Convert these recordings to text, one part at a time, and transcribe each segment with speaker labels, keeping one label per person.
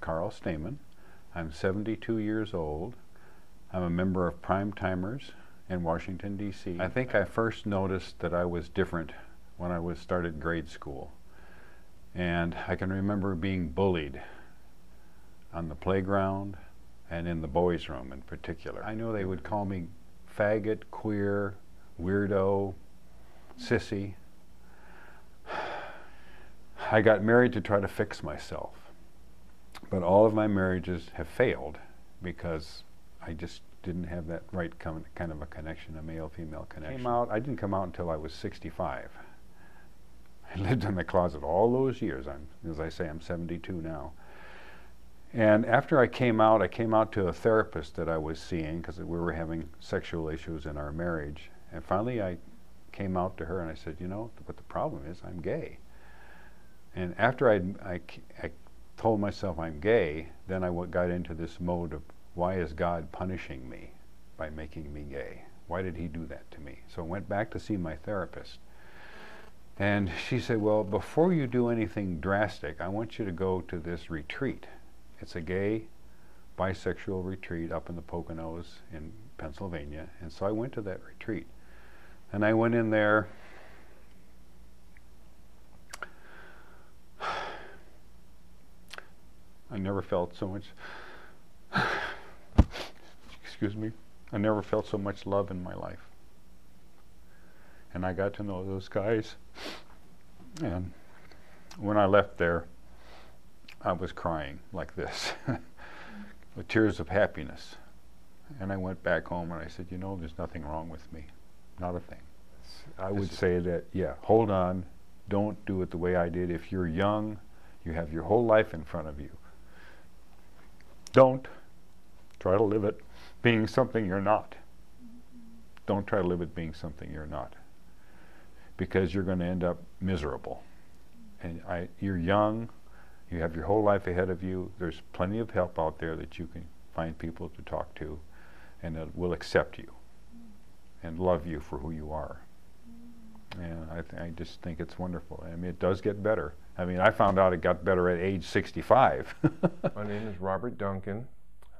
Speaker 1: Carl Stamen. I'm 72 years old. I'm a member of Prime Timers in Washington, D.C. I think I first noticed that I was different when I started grade school. And I can remember being bullied on the playground and in the boys' room in particular. I knew they would call me faggot, queer, weirdo, sissy. I got married to try to fix myself. But all of my marriages have failed because I just didn't have that right kind of a connection, a male-female connection. I didn't come out until I was 65. I lived in the closet all those years. As I say, I'm 72 now. And after I came out to a therapist that I was seeing because we were having sexual issues in our marriage. And finally I came out to her and I said, you know, what the problem is, I'm gay. And after I told myself I'm gay, then I got into this mode of, why is God punishing me by making me gay? Why did he do that to me? So I went back to see my therapist. And she said, well, before you do anything drastic, I want you to go to this retreat. It's a gay bisexual retreat up in the Poconos in Pennsylvania. And so I went to that retreat. And I went in there. I never felt so much, excuse me, I never felt so much love in my life. And I got to know those guys. And when I left there, I was crying like this, with tears of happiness. And I went back home and I said, you know, there's nothing wrong with me, not a thing. I would say that, yeah, hold on, don't do it the way I did. If you're young, you have your whole life in front of you. Don't try to live it being something you're not. Don't try to live it being something you're not, because you're going to end up miserable. And you're young, you have your whole life ahead of you. There's plenty of help out there that you can find people to talk to, and that will accept you and love you for who you are. And I just think it's wonderful. I mean, it does get better. I mean, I found out it got better at age 65.
Speaker 2: My name is Robert Duncan.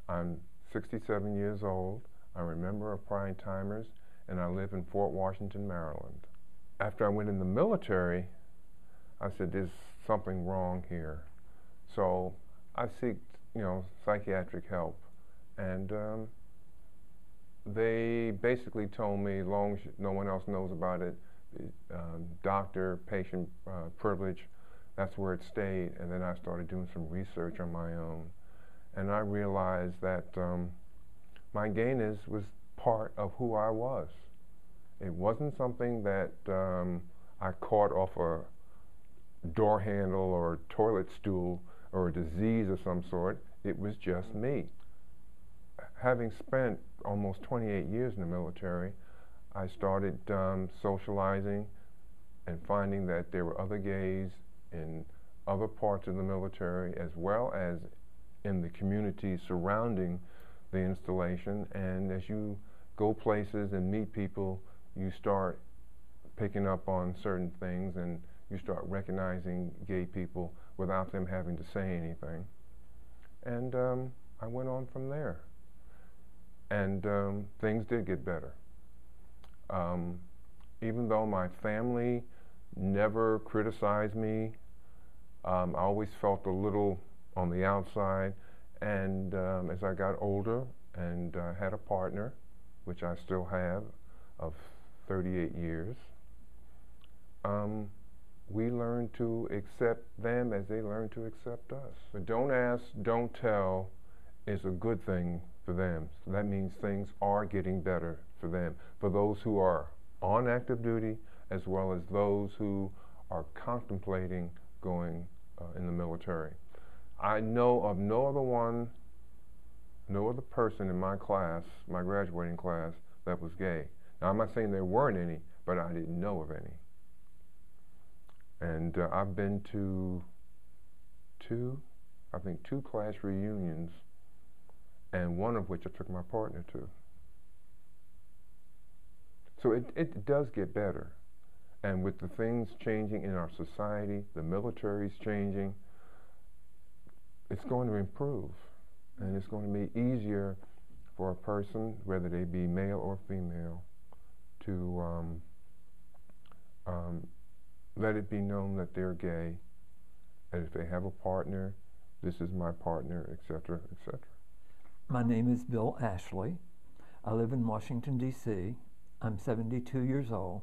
Speaker 2: I'm 67 years old. I'm a member of Prime Timers, and I live in Fort Washington, Maryland. After I went in the military, I said, there's something wrong here. So I seeked, psychiatric help. And they basically told me, as long as no one else knows about it, doctor-patient privilege, that's where it stayed. And then I started doing some research on my own. And I realized that my gayness was part of who I was. It wasn't something that I caught off a door handle or a toilet stool or a disease of some sort. It was just me. Having spent almost 28 years in the military, I started socializing and finding that there were other gays in other parts of the military, as well as in the communities surrounding the installation. And as you go places and meet people, you start picking up on certain things, and you start recognizing gay people without them having to say anything. And I went on from there. And things did get better. Even though my family never criticized me, I always felt a little on the outside. And as I got older and had a partner, which I still have, of 38 years, we learned to accept them as they learned to accept us. But don't ask, don't tell is a good thing for them. So that means things are getting better for them, for those who are on active duty, as well as those who are contemplating going in the military. I know of no other person in my class, my graduating class, that was gay. Now, I'm not saying there weren't any, but I didn't know of any. And I've been to two class reunions, and one of which I took my partner to. So it does get better. And with the things changing in our society, the military's changing, it's going to improve, and it's going to be easier for a person, whether they be male or female, to let it be known that they're gay, and if they have a partner, this is my partner, etc., etc.
Speaker 3: My name is Bill Ashley. I live in Washington, D.C. I'm 72 years old,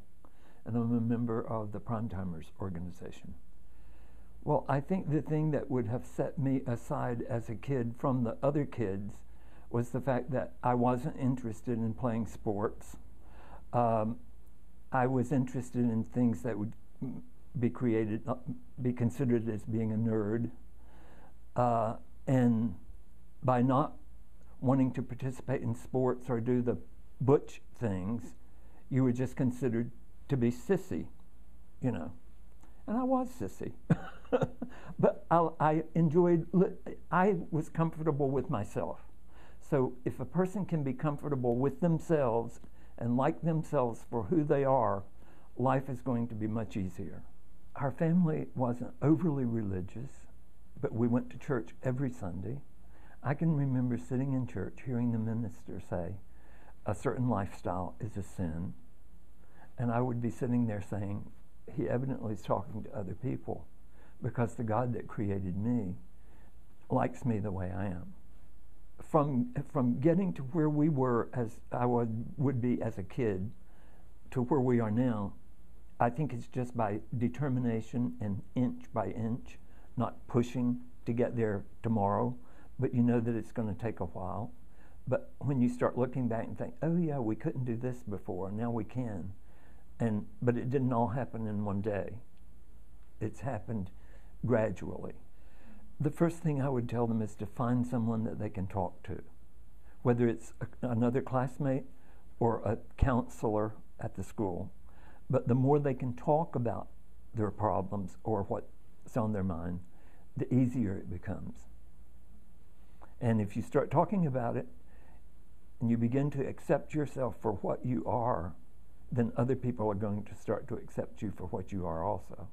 Speaker 3: and I'm a member of the Primetimers organization. Well, I think the thing that would have set me aside as a kid from the other kids was the fact that I wasn't interested in playing sports. I was interested in things that would be considered as being a nerd. And by not wanting to participate in sports or do the butch things, you were just considered to be sissy, you know. And I was sissy. But I was comfortable with myself. So if a person can be comfortable with themselves and like themselves for who they are, life is going to be much easier. Our family wasn't overly religious, but we went to church every Sunday. I can remember sitting in church hearing the minister say, a certain lifestyle is a sin. And I would be sitting there saying, he evidently is talking to other people, because the God that created me likes me the way I am. From getting to where we were as I would be as a kid to where we are now, I think it's just by determination and inch by inch, not pushing to get there tomorrow, but you know that it's going to take a while. But when you start looking back and think, oh yeah, we couldn't do this before, now we can. But it didn't all happen in one day. It's happened gradually. The first thing I would tell them is to find someone that they can talk to, whether it's another classmate or a counselor at the school. But the more they can talk about their problems or what's on their mind, the easier it becomes. And if you start talking about it and you begin to accept yourself for what you are, then other people are going to start to accept you for what you are also.